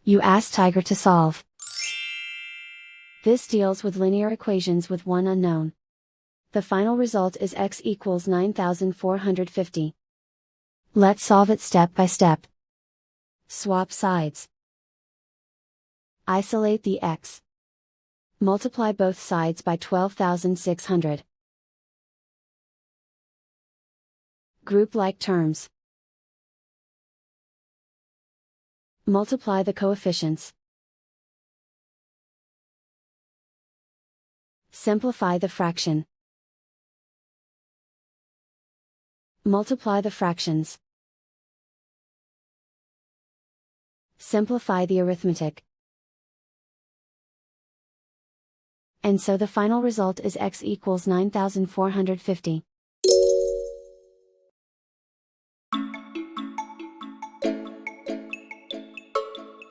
You ask Tiger to solve. This deals with linear equations with one unknown. The final result is x equals 9450. Let's solve it step by step. Swap sides. Isolate the x. Multiply both sides by 12,600. Group like terms. Multiply the coefficients. Simplify the fraction. Multiply the fractions. Simplify the arithmetic. And so the final result is x equals 9450.